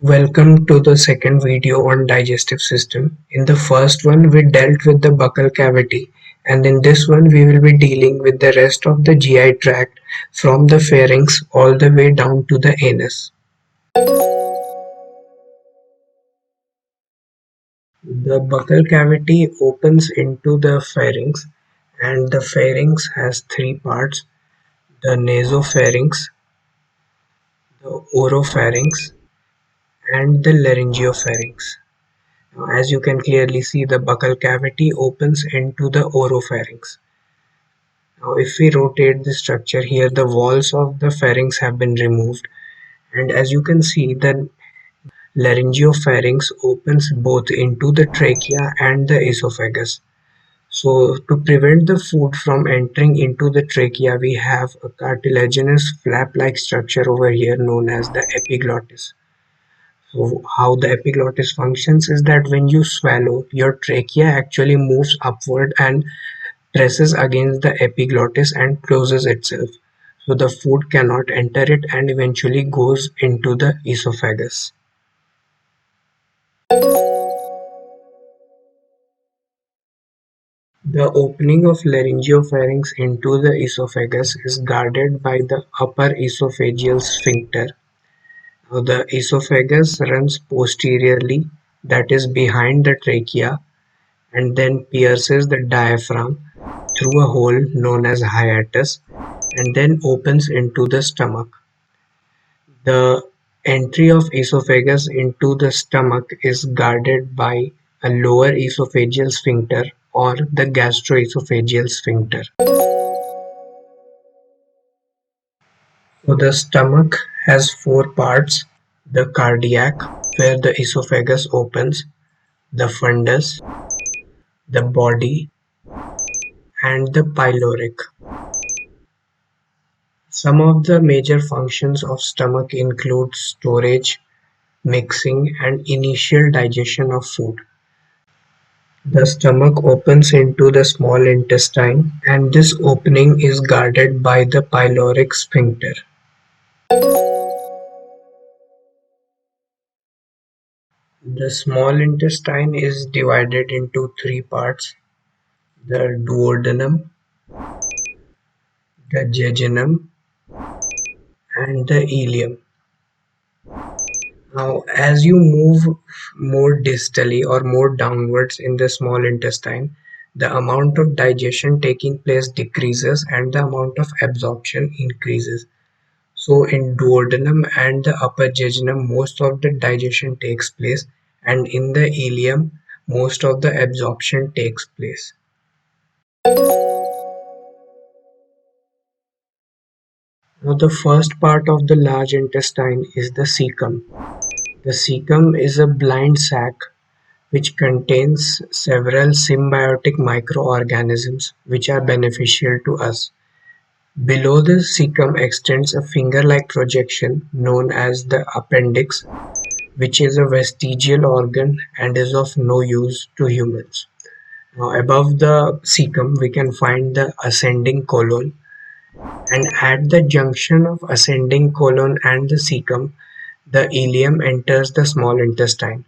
Welcome to the second video on digestive system. In the first one we dealt with the buccal cavity, and in this one we will be dealing with the rest of the GI tract from the pharynx all the way down to the anus. The buccal cavity opens into the pharynx, and the pharynx has three parts: the nasopharynx, the oropharynx, and the laryngopharynx. As you can clearly see, the buccal cavity opens into the oropharynx. Now if we rotate the structure here, the walls of the pharynx have been removed, and as you can see, the laryngopharynx opens both into the trachea and the esophagus. So to prevent the food from entering into the trachea, we have a cartilaginous flap-like structure over here known as the epiglottis. So how the epiglottis functions is that when you swallow, your trachea actually moves upward and presses against the epiglottis and closes itself. So the food cannot enter it and eventually goes into the esophagus. The opening of laryngopharynx into the esophagus is guarded by the upper esophageal sphincter. Now, the esophagus runs posteriorly, that is behind the trachea, and then pierces the diaphragm through a hole known as hiatus and then opens into the stomach. The entry of esophagus into the stomach is guarded by a lower esophageal sphincter or the gastroesophageal sphincter. So the stomach has four parts: the cardiac, where the esophagus opens, the fundus, the body, and the pyloric. Some of the major functions of stomach include storage, mixing, and initial digestion of food. The stomach opens into the small intestine, and this opening is guarded by the pyloric sphincter. The small intestine is divided into three parts: the duodenum, the jejunum, and the ileum. Now, as you move more distally or more downwards in the small intestine, the amount of digestion taking place decreases and the amount of absorption increases. So in duodenum and the upper jejunum, most of the digestion takes place, and in the ileum, most of the absorption takes place. Now the first part of the large intestine is the cecum. The cecum is a blind sac which contains several symbiotic microorganisms which are beneficial to us. Below the cecum extends a finger-like projection known as the appendix, which is a vestigial organ and is of no use to humans. Now, above the cecum, we can find the ascending colon, and at the junction of ascending colon and the cecum, the ileum enters the small intestine,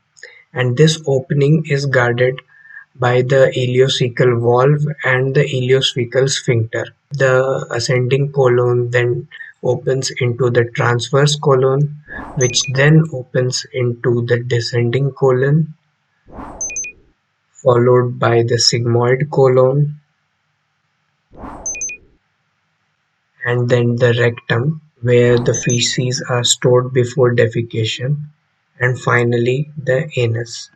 and this opening is guarded by the ileocecal valve and the ileocecal sphincter. The ascending colon then opens into the transverse colon, which then opens into the descending colon, followed by the sigmoid colon, and then the rectum, where the feces are stored before defecation, and finally the anus.